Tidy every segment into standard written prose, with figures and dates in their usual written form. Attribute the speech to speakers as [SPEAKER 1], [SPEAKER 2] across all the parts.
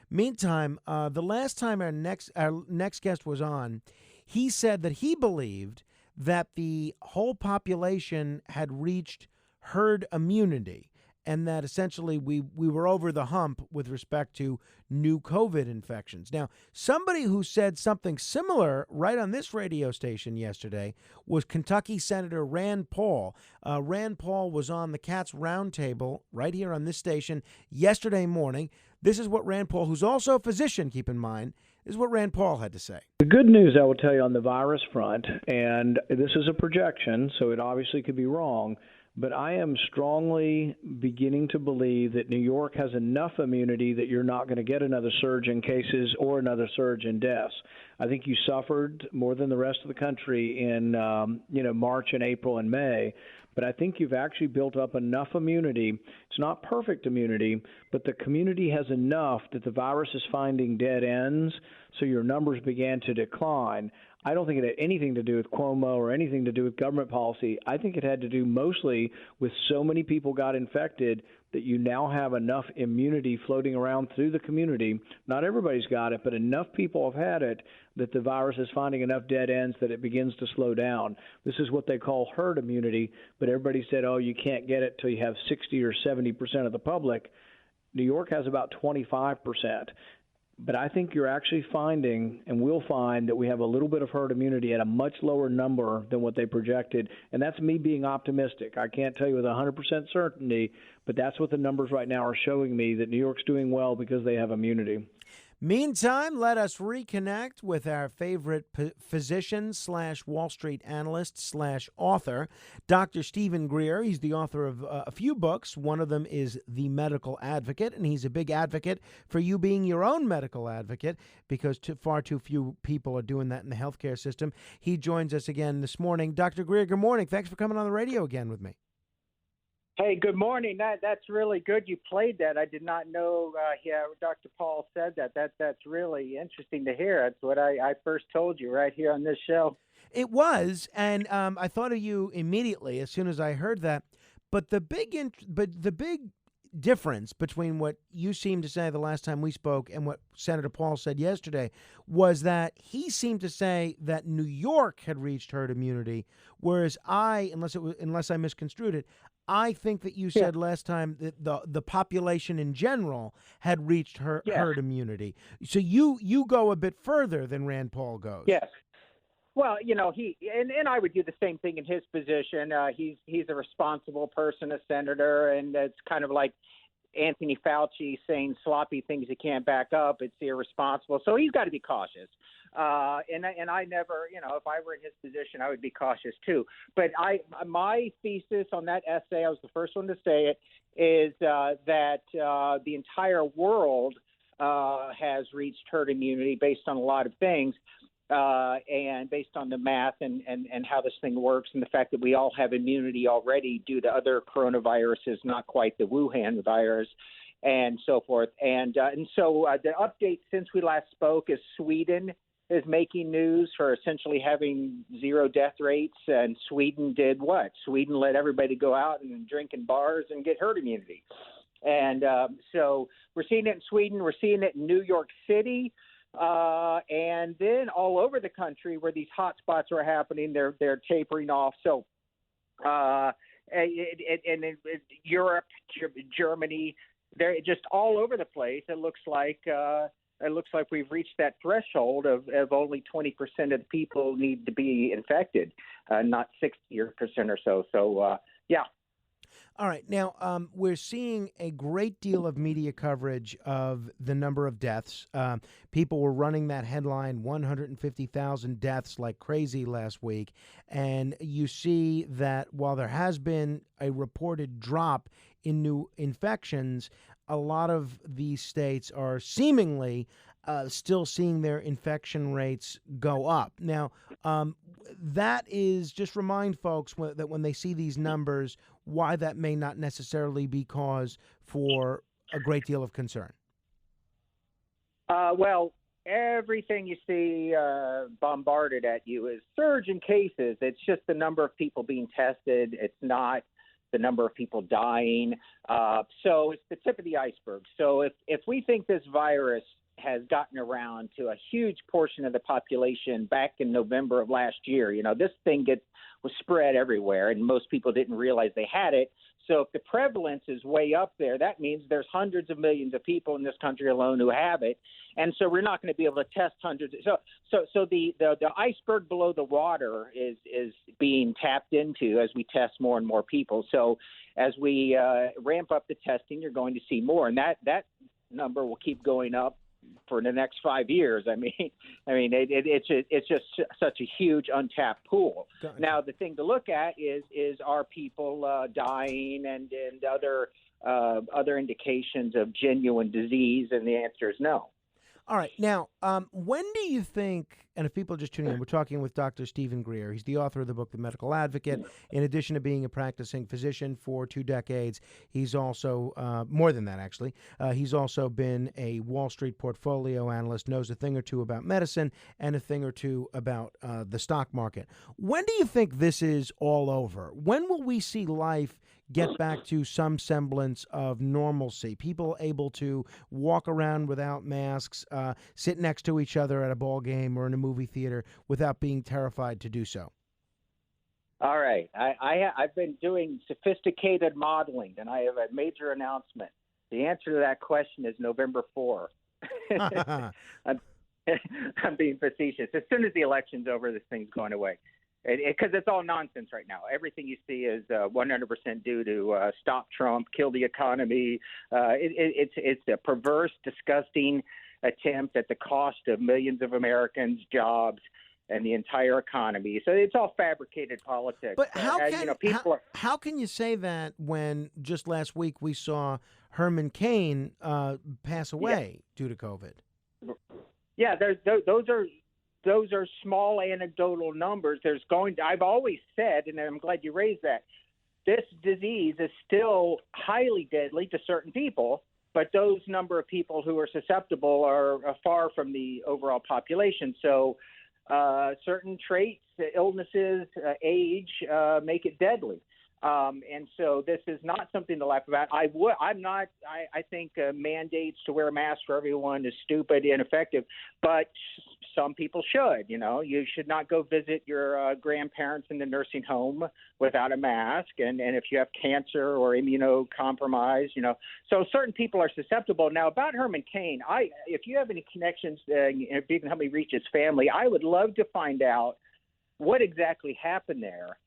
[SPEAKER 1] Meantime, the last time our next guest was on, he said that he believed that the whole population had reached herd immunity, and that essentially we were over the hump with respect to new COVID infections. Now, somebody who said something similar right on this radio station yesterday was Kentucky Senator Rand Paul. Rand Paul was on the Cats Roundtable right here on this station yesterday morning. This is what Rand Paul, who's also a physician, keep in mind, this is what Rand Paul had to say.
[SPEAKER 2] The good news I will tell you on the virus front, and this is a projection, so it obviously could be wrong, but I am strongly beginning to believe that New York has enough immunity that you're not going to get another surge in cases or another surge in deaths. I think you suffered more than the rest of the country in March and April and May. But I think you've actually built up enough immunity. It's not perfect immunity, but the community has enough that the virus is finding dead ends, so your numbers began to decline. I don't think it had anything to do with Cuomo or anything to do with government policy. I think it had to do mostly with so many people got infected that you now have enough immunity floating around through the community. Not everybody's got it, but enough people have had it that the virus is finding enough dead ends that it begins to slow down. This is what they call herd immunity, but everybody said, oh, you can't get it till you have 60 or 70% of the public. New York has about 25%. But I think you're actually finding, and we'll find, that we have a little bit of herd immunity at a much lower number than what they projected. And that's me being optimistic. I can't tell you with 100% certainty, but that's what the numbers right now are showing me, that New York's doing well because they have immunity.
[SPEAKER 1] Meantime, let us reconnect with our favorite physician / Wall Street analyst / author, Dr. Stephen Greer. He's the author of a few books. One of them is The Medical Advocate, and he's a big advocate for you being your own medical advocate because far too few people are doing that in the healthcare system. He joins us again this morning. Dr. Greer, good morning. Thanks for coming on the radio again with me.
[SPEAKER 3] Hey, good morning. That's really good. You played that. I did not know. Dr. Paul said that. That's really interesting to hear. That's what I first told you right here on this show.
[SPEAKER 1] It was, and I thought of you immediately as soon as I heard that. But the big difference between what you seemed to say the last time we spoke and what Senator Paul said yesterday was that he seemed to say that New York had reached herd immunity, whereas unless I misconstrued it, I think that you said last time that the population in general had reached herd immunity. So you go a bit further than Rand Paul goes.
[SPEAKER 3] Yes. Well, he and I would do the same thing in his position. He's a responsible person, a senator, and it's kind of like Anthony Fauci saying sloppy things he can't back up. It's irresponsible. So he's got to be cautious. And I never, if I were in his position, I would be cautious too. But my thesis on that essay, I was the first one to say it, is that the entire world has reached herd immunity based on a lot of things, and based on the math and how this thing works, and the fact that we all have immunity already due to other coronaviruses, not quite the Wuhan virus, and so forth. And so the update since we last spoke is Sweden is making news for essentially having zero death rates. And Sweden did what? Sweden let everybody go out and drink in bars and get herd immunity. And so we're seeing it in Sweden. We're seeing it in New York City. And then all over the country where these hot spots are happening, they're tapering off. So Europe, Germany, they're just all over the place. It looks like we've reached that threshold of only 20% of the people need to be infected, not 60% or so. So, yeah.
[SPEAKER 1] All right. Now, we're seeing a great deal of media coverage of the number of deaths. People were running that headline, 150,000 deaths like crazy last week. And you see that while there has been a reported drop in new infections, a lot of these states are seemingly still seeing their infection rates go up. Now, that is, just remind folks that when they see these numbers, why that may not necessarily be cause for a great deal of concern.
[SPEAKER 3] Well, everything you see bombarded at you is surge in cases. It's just the number of people being tested. It's not the number of people dying. So it's the tip of the iceberg. So if we think this virus has gotten around to a huge portion of the population back in November of last year, this thing was spread everywhere, and most people didn't realize they had it. So if the prevalence is way up there, that means there's hundreds of millions of people in this country alone who have it. And so we're not going to be able to test hundreds. So the iceberg below the water is being tapped into as we test more and more people. So as we ramp up the testing, you're going to see more. And that number will keep going up for the next 5 years. It's just such a huge untapped pool.
[SPEAKER 1] Gotcha.
[SPEAKER 3] Now, the thing to look at is are people dying and other indications of genuine disease? And the answer is no.
[SPEAKER 1] All right. Now, when do you think, and if people are just tuning in, we're talking with Dr. Stephen Greer. He's the author of the book, The Medical Advocate. In addition to being a practicing physician for 2 decades, he's also, more than that, actually, he's also been a Wall Street portfolio analyst, knows a thing or two about medicine and a thing or two about the stock market. When do you think this is all over? When will we see life get back to some semblance of normalcy? People able to walk around without masks, sit next to each other at a ball game or in a movie theater without being terrified to do so?
[SPEAKER 3] All right. I've been doing sophisticated modeling, and I have a major announcement. The answer to that question is November 4. I'm being facetious. As soon as the election's over, this thing's going away. Because it's all nonsense right now. Everything you see is 100% due to stop Trump, kill the economy. It's a perverse, disgusting attempt at the cost of millions of Americans' jobs and the entire economy. So it's all fabricated politics.
[SPEAKER 1] But how can you say that when just last week we saw Herman Cain pass away due to COVID?
[SPEAKER 3] Yeah, those are small anecdotal numbers. I've always said, and I'm glad you raised that, this disease is still highly deadly to certain people, but those number of people who are susceptible are far from the overall population. So certain traits, illnesses, age make it deadly. And so this is not something to laugh about. I think mandates to wear a mask for everyone is stupid, ineffective, but some people should. You should not go visit your grandparents in the nursing home without a mask. And if you have cancer or immunocompromised, so certain people are susceptible. Now, about Herman Cain, if you have any connections, if you can help me reach his family, I would love to find out what exactly happened there.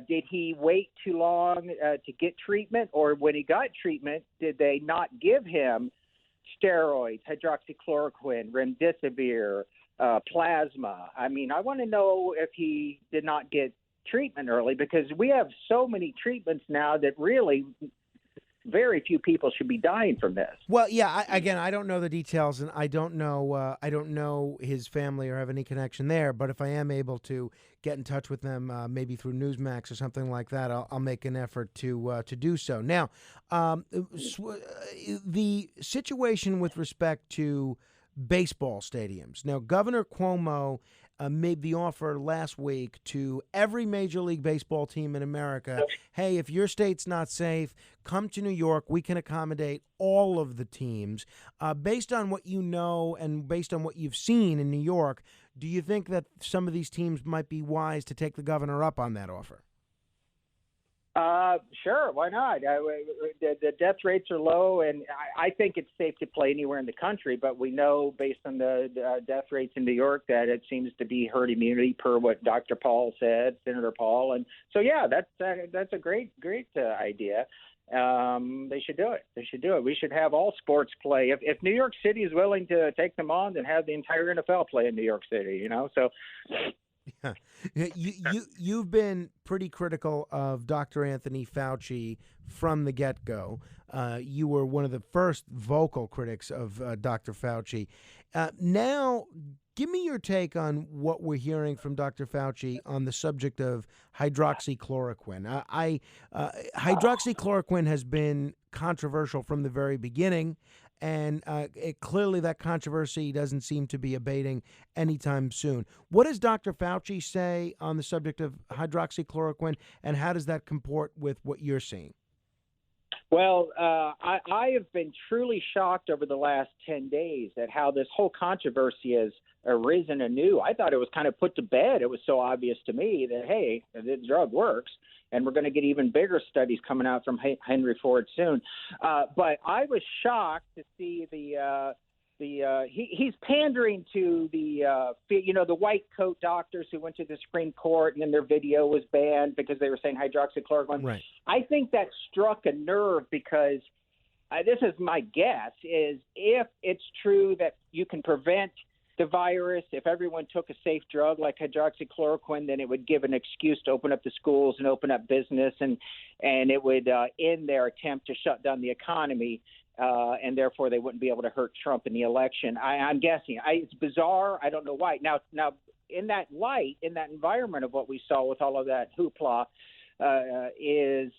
[SPEAKER 3] Did he wait too long to get treatment, or when he got treatment, did they not give him steroids, hydroxychloroquine, remdesivir, plasma? I want to know if he did not get treatment early, because we have so many treatments now that really very few people should be dying from this.
[SPEAKER 1] Well, yeah. I don't know the details, and I don't know his family or have any connection there. But if I am able to get in touch with them, maybe through Newsmax or something like that, I'll make an effort to do so. Now, the situation with respect to baseball stadiums. Now, Governor Cuomo made the offer last week to every Major League Baseball team in America, hey, if your state's not safe, come to New York. We can accommodate all of the teams. Based on what you know and based on what you've seen in New York, do you think that some of these teams might be wise to take the governor up on that offer?
[SPEAKER 3] Sure, why not? The death rates are low, and I think it's safe to play anywhere in the country, but we know based on the death rates in New York that it seems to be herd immunity per what Dr. Paul said, Senator Paul. And so, yeah, that's a great idea. They should do it. We should have all sports play. If New York City is willing to take them on, then have the entire NFL play in New York City, so...
[SPEAKER 1] Yeah. You've been pretty critical of Dr. Anthony Fauci from the get-go. You were one of the first vocal critics of Dr. Fauci. Now, give me your take on what we're hearing from Dr. Fauci on the subject of hydroxychloroquine. Hydroxychloroquine has been controversial from the very beginning. and clearly that controversy doesn't seem to be abating anytime soon. What does Dr. Fauci say on the subject of hydroxychloroquine, and how does that comport with what you're seeing?
[SPEAKER 3] Well, I have been truly shocked over the last 10 days at how this whole controversy has arisen anew. I thought it was kind of put to bed. It was so obvious to me that, hey, the drug works, and we're going to get even bigger studies coming out from Henry Ford soon. But I was shocked to see he's pandering to the white coat doctors who went to the Supreme Court and then their video was banned because they were saying hydroxychloroquine.
[SPEAKER 1] Right.
[SPEAKER 3] I think that struck a nerve because this is my guess, is if it's true that you can prevent the virus, if everyone took a safe drug like hydroxychloroquine, then it would give an excuse to open up the schools and open up business, and it would end their attempt to shut down the economy. And therefore they wouldn't be able to hurt Trump in the election. I'm guessing. It's bizarre. I don't know why. Now, in that light, in that environment of what we saw with all of that hoopla, is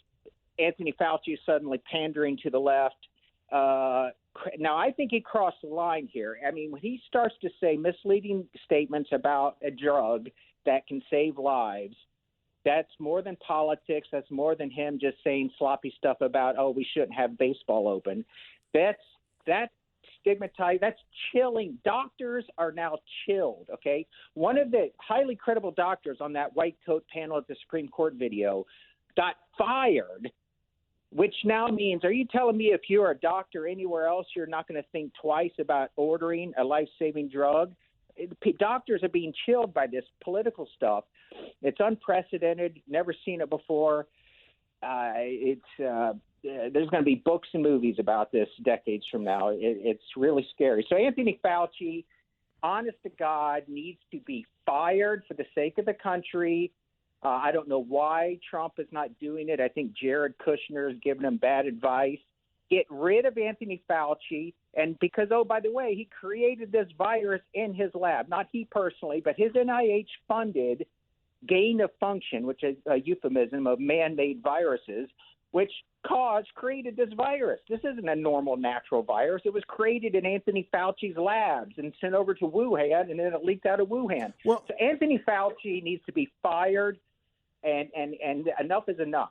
[SPEAKER 3] Anthony Fauci suddenly pandering to the left. Now, I think he crossed the line here. I mean, when he starts to say misleading statements about a drug that can save lives, that's more than politics. That's more than him just saying sloppy stuff about, oh, we shouldn't have baseball open. That's stigmatized. That's chilling. Doctors are now chilled, okay? One of the highly credible doctors on that white coat panel at the Supreme Court video got fired, which now means, are you telling me if you're a doctor anywhere else, you're not going to think twice about ordering a life-saving drug? Doctors are being chilled by this political stuff. It's unprecedented. Never seen it before. There's going to be books and movies about this decades from now. It's really scary. So Anthony Fauci, honest to God, needs to be fired for the sake of the country. I don't know why Trump is not doing it. I think Jared Kushner is giving him bad advice. Get rid of Anthony Fauci. And because, oh, by the way, he created this virus in his lab, not he personally, but his NIH-funded gain of function, which is a euphemism of man-made viruses, which created this virus. This isn't a normal natural virus. It was created in Anthony Fauci's labs and sent over to Wuhan, and then it leaked out of Wuhan.
[SPEAKER 1] Well,
[SPEAKER 3] so Anthony Fauci needs to be fired, and enough is enough.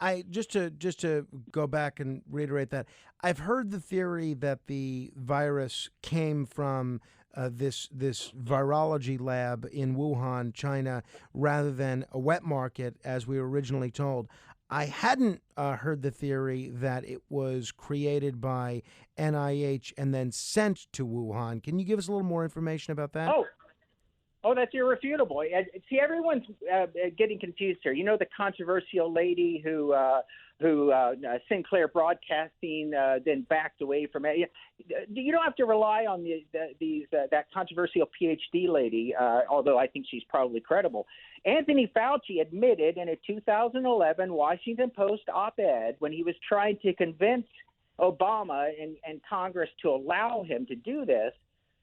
[SPEAKER 1] I just to go back and reiterate that, I've heard the theory that the virus came from this virology lab in Wuhan, China, rather than a wet market, as we were originally told. I hadn't heard the theory that it was created by NIH and then sent to Wuhan. Can you give us a little more information about that?
[SPEAKER 3] Oh, that's irrefutable. See, everyone's getting confused here. You know, the controversial lady who Sinclair Broadcasting then backed away from it. You don't have to rely on that controversial PhD lady, although I think she's probably credible. Anthony Fauci admitted in a 2011 Washington Post op-ed, when he was trying to convince Obama and Congress to allow him to do this,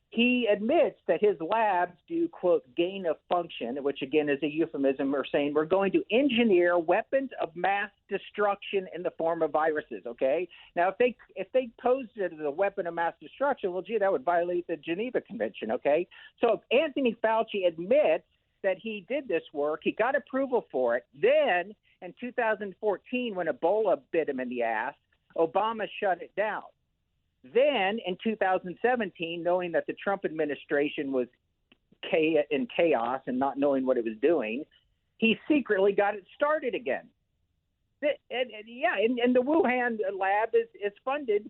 [SPEAKER 3] he admits that his labs do, quote, gain of function, which again is a euphemism for saying we're going to engineer weapons of mass destruction in the form of viruses, okay? Now, if they posed it as a weapon of mass destruction, well, gee, that would violate the Geneva Convention, okay? So if Anthony Fauci admits that he did this work, he got approval for it. Then in 2014, when Ebola bit him in the ass, Obama shut it down. Then in 2017, knowing that the Trump administration was in chaos and not knowing what it was doing, he secretly got it started again. And the Wuhan lab is funded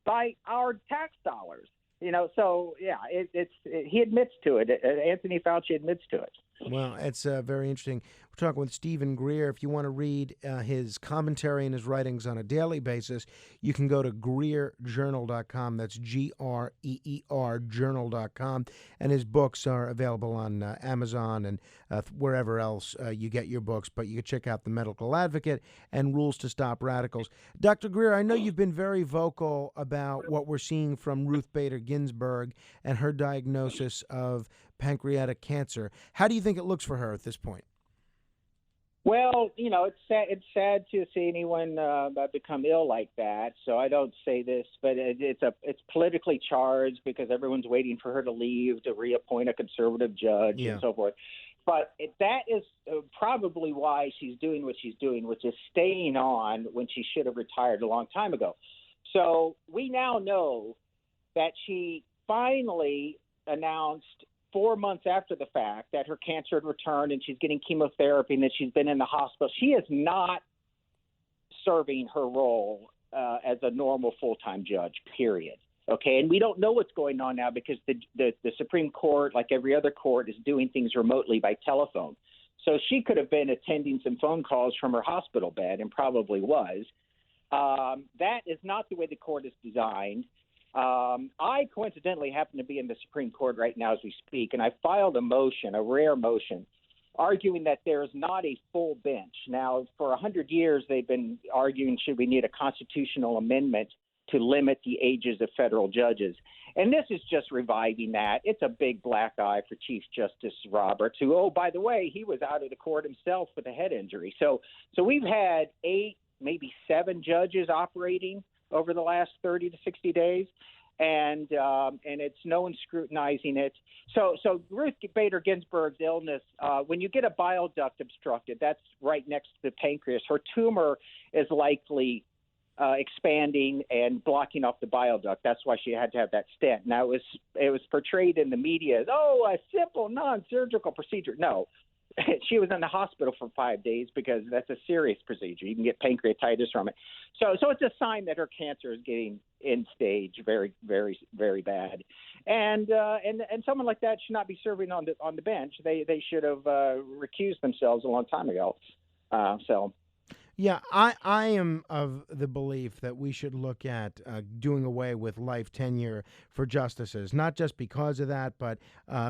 [SPEAKER 3] by our tax dollars. You know, so yeah, he admits to it. Anthony Fauci admits to it.
[SPEAKER 1] Well, it's very interesting. We're talking with Stephen Greer. If you want to read his commentary and his writings on a daily basis, you can go to GreerJournal.com. That's GREER Journal.com. And his books are available on Amazon and wherever else you get your books. But you can check out The Medical Advocate and Rules to Stop Radicals. Dr. Greer, I know you've been very vocal about what we're seeing from Ruth Bader Ginsburg and her diagnosis of pancreatic cancer. How do you think it looks for her at this point?
[SPEAKER 3] Well, it's sad. It's sad to see anyone become ill like that. So I don't say this, but it's politically charged because everyone's waiting for her to leave to reappoint a conservative judge and so forth. But that is probably why she's doing what she's doing, which is staying on when she should have retired a long time ago. So we now know that she finally announced 4 months after the fact that her cancer had returned and she's getting chemotherapy and that she's been in the hospital. She is not serving her role as a normal full-time judge, period. Okay, and we don't know what's going on now because the Supreme Court, like every other court, is doing things remotely by telephone. So she could have been attending some phone calls from her hospital bed and probably was. That is not the way the court is designed. I coincidentally happen to be in the Supreme Court right now as we speak, and I filed a motion, a rare motion, arguing that there is not a full bench. Now, for 100 years, they've been arguing, should we need a constitutional amendment to limit the ages of federal judges? And this is just reviving that. It's a big black eye for Chief Justice Roberts, who, oh, by the way, he was out of the court himself with a head injury. So we've had 8, maybe 7 judges operating over the last 30 to 60 days, and it's no one scrutinizing it. So Ruth Bader Ginsburg's illness, when you get a bile duct obstructed, that's right next to the pancreas. Her tumor is likely expanding and blocking off the bile duct. That's why she had to have that stent. Now it was portrayed in the media as, a simple non-surgical procedure. No. She was in the hospital for 5 days because that's a serious procedure. You can get pancreatitis from it. So it's a sign that her cancer is getting end stage, very, very, very bad. And someone like that should not be serving on the bench. They should have recused themselves a long time ago.
[SPEAKER 1] Yeah, I am of the belief that we should look at doing away with life tenure for justices, not just because of that, but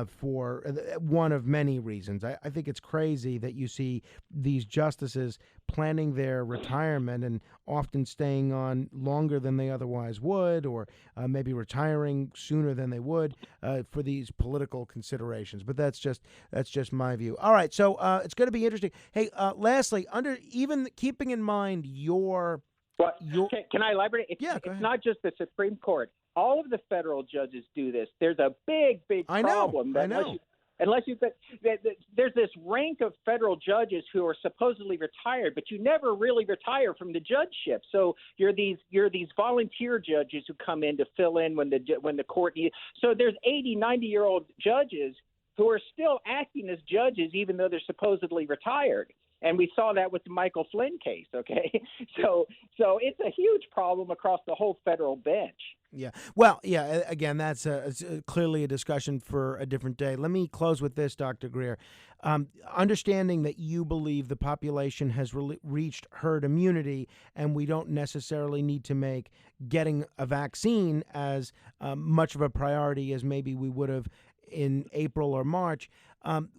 [SPEAKER 1] for one of many reasons. I think it's crazy that you see these justices planning their retirement and often staying on longer than they otherwise would, or maybe retiring sooner than they would for these political considerations. But that's just my view. All right, so it's going to be interesting. Hey, lastly, keeping in mind your
[SPEAKER 3] can I elaborate? It's not just the Supreme Court. All of the federal judges do this. There's a big problem.
[SPEAKER 1] I know.
[SPEAKER 3] Unless there's this rank of federal judges who are supposedly retired, but you never really retire from the judgeship. So you're these volunteer judges who come in to fill in when the court needs. So there's 80, 90-year-old judges who are still acting as judges even though they're supposedly retired. And we saw that with the Michael Flynn case, okay? So it's a huge problem across the whole federal bench.
[SPEAKER 1] Yeah. Well, yeah, again, that's clearly a discussion for a different day. Let me close with this, Dr. Greer. Understanding that you believe the population has reached herd immunity and we don't necessarily need to make getting a vaccine as much of a priority as maybe we would have in April or March,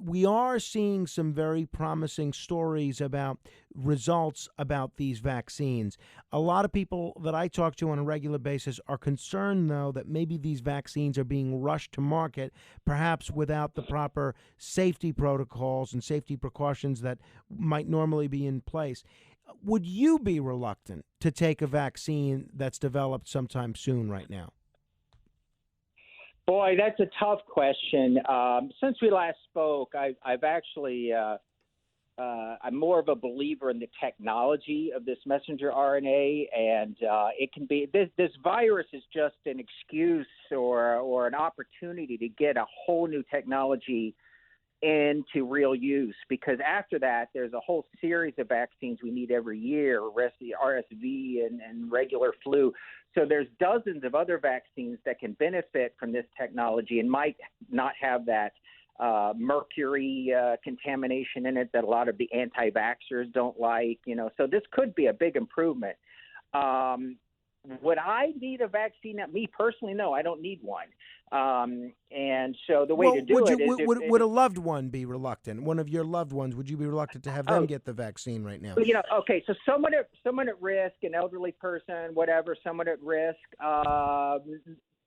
[SPEAKER 1] we are seeing some very promising stories about results about these vaccines. A lot of people that I talk to on a regular basis are concerned, though, that maybe these vaccines are being rushed to market, perhaps without the proper safety protocols and safety precautions that might normally be in place. Would you be reluctant to take a vaccine that's developed sometime soon right now?
[SPEAKER 3] Boy, that's a tough question. Since we last spoke, I've actually I'm more of a believer in the technology of this messenger RNA, and it can be this virus is just an excuse or an opportunity to get a whole new technology into real use, because after that, there's a whole series of vaccines we need every year, RSV and regular flu. So there's dozens of other vaccines that can benefit from this technology and might not have that mercury contamination in it that a lot of the anti-vaxxers don't like, So this could be a big improvement. Would I need a vaccine? Me personally, no, I don't need one. And so the way to do it is...
[SPEAKER 1] Would a loved one be reluctant? One of your loved ones, would you be reluctant to have them get the vaccine right now?
[SPEAKER 3] Okay, so someone at risk, an elderly person, whatever, someone at risk,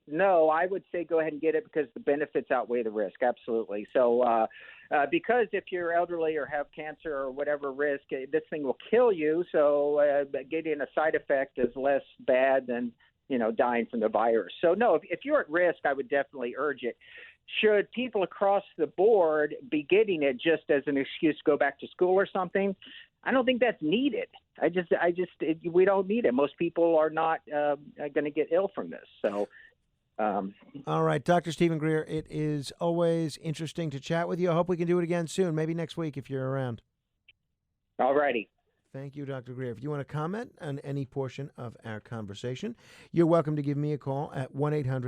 [SPEAKER 3] no, I would say go ahead and get it because the benefits outweigh the risk. Absolutely. So, because if you're elderly or have cancer or whatever risk, this thing will kill you. So, getting a side effect is less bad than dying from the virus. So, no, if you're at risk, I would definitely urge it. Should people across the board be getting it just as an excuse to go back to school or something? I don't think that's needed. We don't need it. Most people are not going to get ill from this. So.
[SPEAKER 1] All right, Dr. Stephen Greer, it is always interesting to chat with you. I hope we can do it again soon, maybe next week if you're around.
[SPEAKER 3] All righty.
[SPEAKER 1] Thank you, Dr. Greer. If you want to comment on any portion of our conversation, you're welcome to give me a call at 1-800-